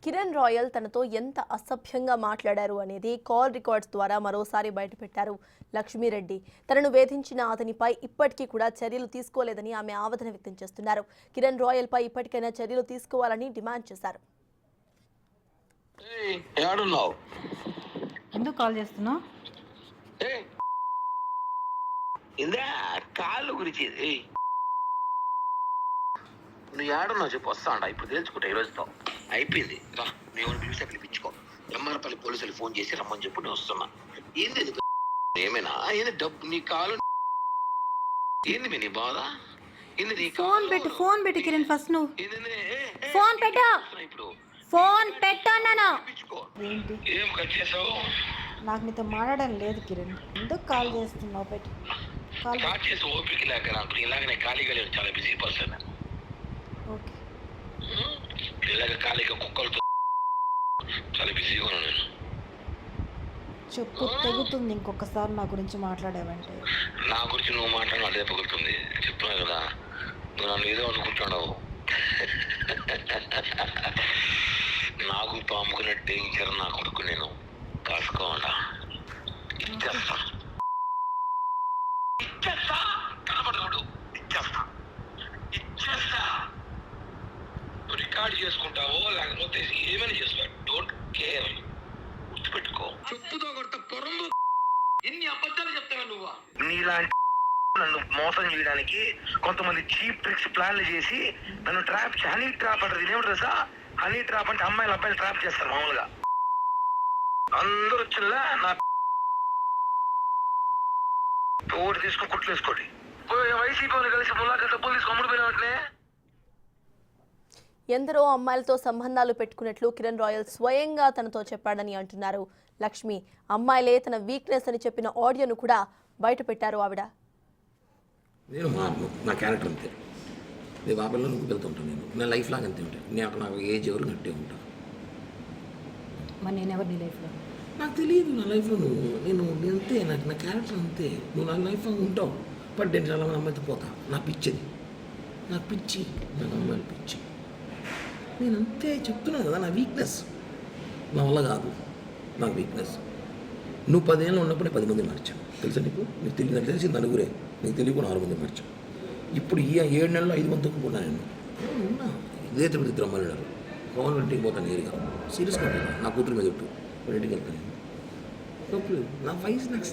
Kiran royal తనతో ఎంత అసభ్యంగా మాట్లాడారు అనేది కాల్ రికార్డ్స్ ద్వారా మరోసారి బయటపెట్టారు లక్ష్మీరెడ్డి. తనను వేధించిన అతనిపై ఇప్పటికీ కూడా చర్యలు తీసుకోలేదని ఆమె ఆవేదన వ్యక్తం చేస్తున్నారు. కిరణ్ రాయల్ పై ఇప్పటికైనా చర్యలు తీసుకోవాలని డిమాండ్ చేశారు. ఎందుకు కాల్ చేస్తున్నావు? కాళ్ళు గురించి నువ్వు ఏడున్నావు చెప్పు, వస్తా అంట. ఇప్పుడు తెలుసుకుంటా, ఈ రోజుతో అయిపోయింది. రా, మేము పిలిచి పిలిపించుకో. ఎమ్మారపల్లి పోలీసులు ఫోన్ చేసి రమ్మని చెప్పు, నేను వస్తున్నా. ఏంది ఏమైనా ఏంది డబ్బు నీ కాలు ఏంది నీ బాధ ఏంది నీ ఫోన్ పెట్టు కిరణ్. ఫస్ట్ నువ్వు ఫోన్ పెట్టు. ఇప్పుడు ఫోన్ పెట్టాను. ఏంటి ఏం కట్ చేసావు? నాకు నీతో మాట్లాడడం లేదు కిరణ్. ఎందుకు కాల్ చేస్తున్నావు? పెట్టు. కాల్ స్టార్ట్ చేసి ఓపిక లేక నాకు ఇలాగనే ఖాళీగా లేను, చాలా బిజీ పర్సన్. ఓకే, ఇలాగ ఖాళీగా కుక్కలతో చాలా బిజీగా ఉన్నాను నేను. చెప్పు, తెగుతుంది ఇంకొకసారి నా గురించి మాట్లాడావంటే. నా గురించి నువ్వు మాట్లాడిన అదే పగులుతుంది. చెప్తున్నావు కదా, నువ్వు నన్ను ఏదో అనుకుంటున్నావు. నాకు పాముకున్న డేంజర్ నా కొడుకు, నేను కాసుకోవాలా. ఇచ్చేస్తా ఇచ్చేస్తా కనబడదు, ఇచ్చేస్తా ఇచ్చేస్తా. రికార్డ్ చేసుకుంటావో లేకపోతే ఏమైనా చేసుకో, డోంట్ కేర్. గుర్తుపెట్టుకో, చెప్పుతో కొడత పొరందు. ఎన్ని అబద్ధాలు చెప్తావా నువ్వు? నీలాంటి నన్ను మోసం చేయడానికి కొంతమంది చీప్ ట్రిక్స్ ప్లాన్లు చేసి నన్ను ట్రాప్, హనీ ట్రాప్ అంటారు. ఇదేమిటి తెలుసా? హనీ ట్రాప్ అంటే అమ్మాయిలు అబ్బాయిలు ట్రాప్ చేస్తారు మామూలుగా. అందరూ వచ్చిందా నా ఓటు తీసుకుని కుట్లు వేసుకోండి. వైసీపీ కలిసి ములాఖా డబ్బులు తీసుకుని అమ్ముడు పోయినట్లే. ఎందరో అమ్మాయిలతో సంబంధాలు పెట్టుకున్నట్లు కిరణ్ రాయల్ స్వయంగా తనతో చెప్పాడని అంటున్నారు లక్ష్మి. అమ్మాయిలే తన వీక్నెస్ అని చెప్పిన ఆడియోను కూడా బయట పెట్టారు ఆవిడ. నేను మారను, నా క్యారెక్టర్ అంతే. నేను బాబాలో నువ్వు వెళ్తుంటాను. నా లైఫ్ లాగా అంతే ఉంటాను. నేను నాకు ఏజ్ ఎవరు నట్టే ఉంటాను. మరి నేను ఎవరు నీ లైఫ్లో? నాకు తెలియదు. నా లైఫ్లో నేను అంతే. నాకు నా క్యారెక్టర్ అంతే. నువ్వు నా లైఫ్లో ఉంటావు. బట్ నేను చాలా మంది అమ్మాయితో పోతా. నా పిచ్చిది, నాకు పిచ్చి, నాకు అమ్మాయిలు పిచ్చి. నేను అంతే చెప్తున్నాను కదా, నా వీక్నెస్. నా వల్ల కాదు, నాకు వీక్నెస్. నువ్వు 10 ఏళ్ళు ఉన్నప్పుడే 10 మంది మార్చావు తెలుసా నీకు? నీకు తెలియదు. నాకు తెలిసి నలుగురే, నీకు తెలియకుండా 6 మంది మార్చావు. ఇప్పుడు ఈ 7 నెలల్లో 5 మంది తొక్కున్నా నేను ఉన్నా. ఇదే తిరుపతి ఇద్దరు అమ్మాయిలు ఉన్నారు. పవన్ ఇంటికి పోతాను నేరుగా, సీరియస్గా పోతాను. నా కూతురు మీద ఒట్టు ఇంటికి వెళ్తాను. తప్పు నా వయసు నాకు.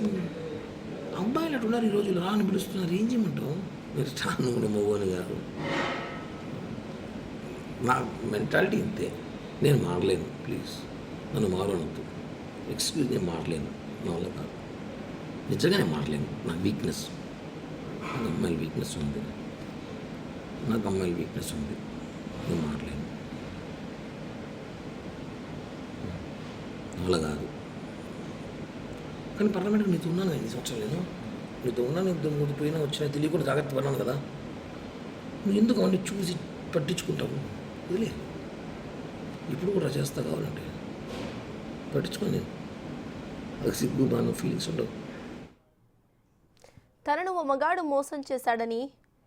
అబ్బాయిలు అటు ఉన్నారు ఈ రోజులు. రాని పిలుస్తున్నారు, ఏం చేయమంటావు? మీరు చాను మోగోని గారు. నా మెంటాలిటీ ఇంతే. నేను మారలేను. ప్లీజ్ నన్ను మారనొద్దు. ఎక్స్క్యూజ్, నేను మారలేను. నా వల్ల కాదు, నిజంగానే మారలేను. నా వీక్నెస్, నాకు అమ్మాయిల వీక్నెస్ ఉంది. నాకు అమ్మాయిల వీక్నెస్ ఉంది. నేను మారలేను. నా వల్ల కాదు. కానీ పార్లమెంట్కి నీతో ఉన్నాను 5 సంవత్సరాలు. నేను నీతో ఉన్నాను. నువ్వు పోయినా వచ్చినా తెలియకుండా జాగ్రత్త పడినాను కదా. నువ్వు ఎందుకు అవన్నీ చూసి పట్టించుకుంటావు? వదిలే. ఇప్పుడు కూడా చేస్తా కావాలంటే పట్టించుకో. నేను అది సిగ్గు బాగా ఫీలింగ్స్ ఉండవు. తనను ఓ మగాడు మోసం చేశాడని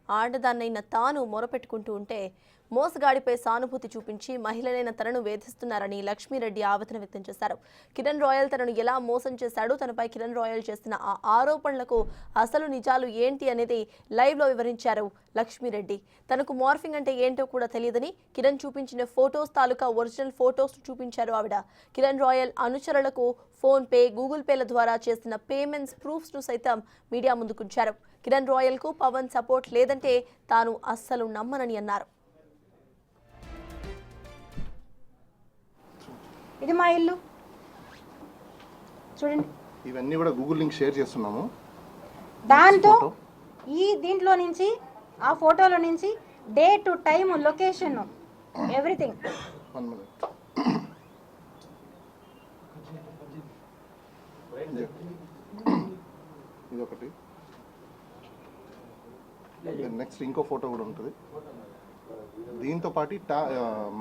ఆడదాన్నైన తాను మొరపెట్టుకుంటూ ఉంటే మోసగాడిపై సానుభూతి చూపించి మహిళలైన తనను వేధిస్తున్నారని లక్ష్మీరెడ్డి ఆవేదన వ్యక్తం చేశారు. కిరణ్ రాయల్ తనను ఎలా మోసం చేశాడు, తనపై కిరణ్ రాయల్ చేసిన ఆ ఆరోపణలకు అసలు నిజాలు ఏంటి అనేది లైవ్లో వివరించారు లక్ష్మీరెడ్డి. తనకు మార్ఫింగ్ అంటే ఏంటో కూడా తెలియదని కిరణ్ చూపించిన ఫొటోస్ తాలూకా ఒరిజినల్ ఫొటోస్ చూపించారు ఆవిడ. కిరణ్ రాయల్ అనుచరులకు ఫోన్పే, గూగుల్ పేల ద్వారా చేసిన పేమెంట్స్ ప్రూఫ్స్ను సైతం మీడియా ముందుకుంచారు. కిరణ్ రాయల్కు పవన్ సపోర్ట్ లేదంటే తాను అస్సలు నమ్మనని అన్నారు. ఇది మా ఇల్లు చూడండి. ఇవన్నీ కూడా గూగుల్ లింక్ షేర్ చేస్తున్నాము. దాంతో దీంట్లో నుంచి, ఆ ఫోటోలో నుంచి day to time, location, everything. 1 minute. ఇదొకటి. నెక్స్ట్ ఇంకో ఫోటో కూడా ఉంటుంది. దీంతో పాటు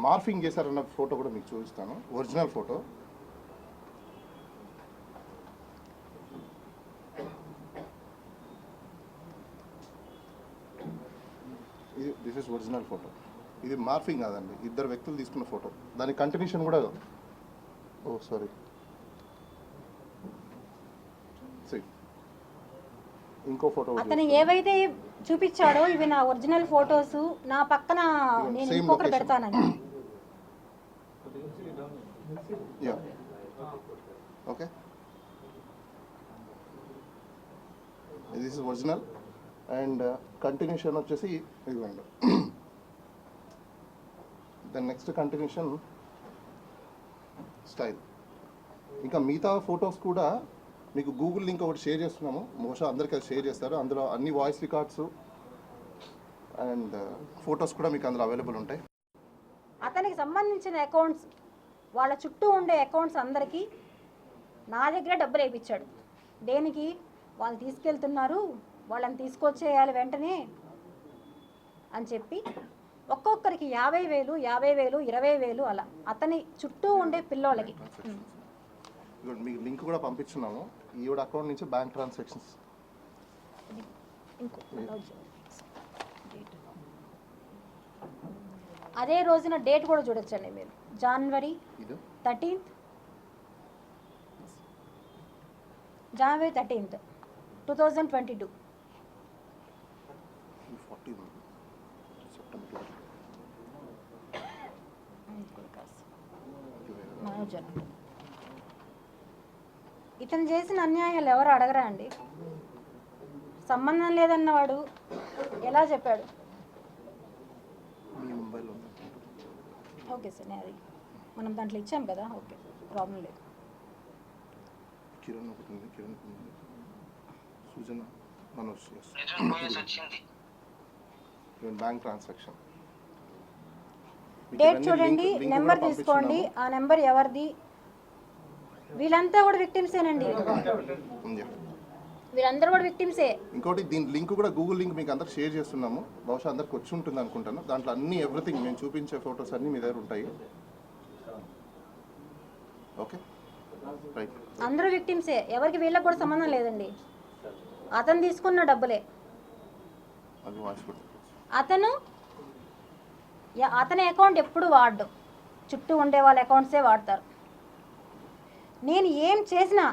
మార్ఫింగ్ చేశారన్న ఫోటో కూడా మీకు చూపిస్తాను. Original photo. This is original photo. ఇది మార్ఫింగ్ కాదండి, ఇద్దరు వ్యక్తులు తీసుకున్న ఫోటో. దాని కంటిన్యూషన్ కూడా ఓ సారీ ఇంకో ఫోటో అతను ఏవైతే చూపించాడో ఇవి నా ఒరిజినల్ ఫొటోస్, నా పక్కన నేను ఇంకొకటి పెడతానని. Yeah okay, this is original and continuation వచ్చేసి ఇదిగోండి. Then next continuation style. ఇంకా మిగతా ఫొటోస్ కూడా మీకు గూగుల్ లింక్ ఒకటి షేర్ చేస్తున్నాము, బహుశా అందరికీ అది షేర్ చేస్తారు. అందులో అన్ని వాయిస్ రికార్డ్స్ అండ్ ఫొటోస్ కూడా మీకు అందులో అవైలబుల్ ఉంటాయి. అతనికి సంబంధించిన అకౌంట్స్, వాళ్ళ చుట్టూ ఉండే అకౌంట్స్ అందరికీ నా దగ్గర డబ్బులు వేయించాడు. దేనికి? వాళ్ళు తీసుకెళ్తున్నారు, వాళ్ళని తీసుకొచ్చేయాలి వెంటనే అని చెప్పి ఒక్కొక్కరికి 50,000, 50,000, 20,000 అలా అతని చుట్టూ ఉండే పిల్లోళ్ళకి. మీకు లింక్ కూడా పంపించున్నాము. ఈవిడ అకౌంట్ నుంచి బ్యాంక్ ట్రాన్సాక్షన్స్. అదే రోజున డేట్ కూడా చూడొచ్చండి మీరు, January 13th, January 13th, 2022. ఇతను చేసిన అన్యాయాలు ఎవరు అడగరా అండి? సంబంధం లేదన్నవాడు ఎలా చెప్పాడు? ఓకే సార్, అది మనం దాంట్లో ఇచ్చాం కదా, ఓకే ప్రాబ్లం లేదు. కిరణ్ ఒకటి ఉంది, కిరణ్ సుజన మనోజ్ బ్యాంక్ ట్రాన్సాక్షన్. డేట్ చూడండి, నెంబర్ తీసుకోండి, ఆ నెంబర్ ఎవరిది. వీళ్ళంతా కూడా విక్టిమ్సేనండి, వీళ్ళందరూ కూడా విక్టిమ్సే. ఇంకోటి దీని లింక్ కూడా గూగుల్ లింక్ మీకు అందరికి షేర్ చేస్తున్నాము, బహుశా అందరికి వచ్చి ఉంటుంది అనుకుంటాను. దాంట్లో అన్ని ఎవ్రీథింగ్ మేము చూపించే ఫొటోస్ అన్నీ మీ దగ్గర ఉంటాయి. ఓకే రైట్, అందరూ విక్టిమ్సే, ఎవరికి వీళ్ళకి కూడా సంబంధం లేదండి. అతను తీసుకున్న డబ్బులే. అతని అకౌంట్ ఎప్పుడు వాడడం, చుట్టూ ఉండే వాళ్ళ అకౌంట్సే వాడతారు. నేను ఏం చేసినా,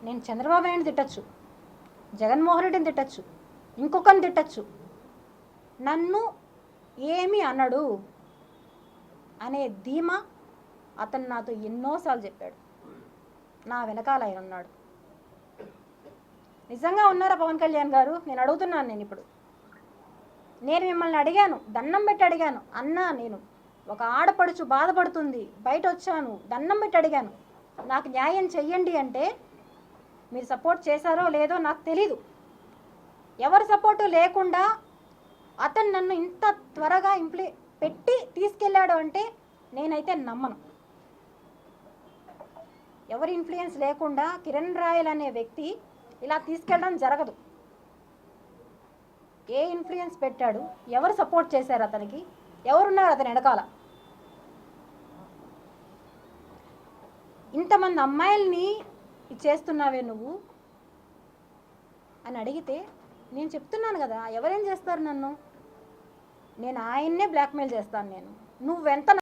నేను చంద్రబాబు నాయుడు తిట్టచ్చు, జగన్మోహన్ రెడ్డిని తిట్టచ్చు, ఇంకొకరిని తిట్టచ్చు, నన్ను ఏమీ అనడు అనే ధీమా అతను నాతో ఎన్నోసార్లు చెప్పాడు. నా వెనకాల ఆయన ఉన్నాడు. నిజంగా ఉన్నారా పవన్ కళ్యాణ్ గారు? నేను అడుగుతున్నాను. నేను ఇప్పుడు మిమ్మల్ని అడిగాను, దండం పెట్టి అడిగాను, అన్నా నేను ఒక ఆడపడుచు బాధపడుతుంది, బయట వచ్చాను, దండం పెట్టి అడిగాను, నాకు న్యాయం చెయ్యండి అంటే మీరు సపోర్ట్ చేశారో లేదో నాకు తెలీదు. ఎవరి సపోర్టు లేకుండా అతను నన్ను ఇంత త్వరగా పెట్టి తీసుకెళ్ళాడు అంటే నేనైతే నమ్మను. ఎవరి ఇన్ఫ్లుయెన్స్ లేకుండా కిరణ్ రాయల్ అనే వ్యక్తి ఇలా తీసుకెళ్ళడం జరగదు. ఏ ఇన్ఫ్లుయెన్స్ పెట్టాడు, ఎవరు సపోర్ట్ చేశారు అతనికి, ఎవరున్నారు అతని వెనకాల? ఇంతమంది అమ్మాయిల్ని చేస్తున్నావే నువ్వు అని అడిగితే నేను చెప్తున్నాను కదా, ఎవరేం చేస్తారు నన్ను? నేను ఆయన్నే బ్లాక్మెయిల్ చేస్తాను. నువ్వెంత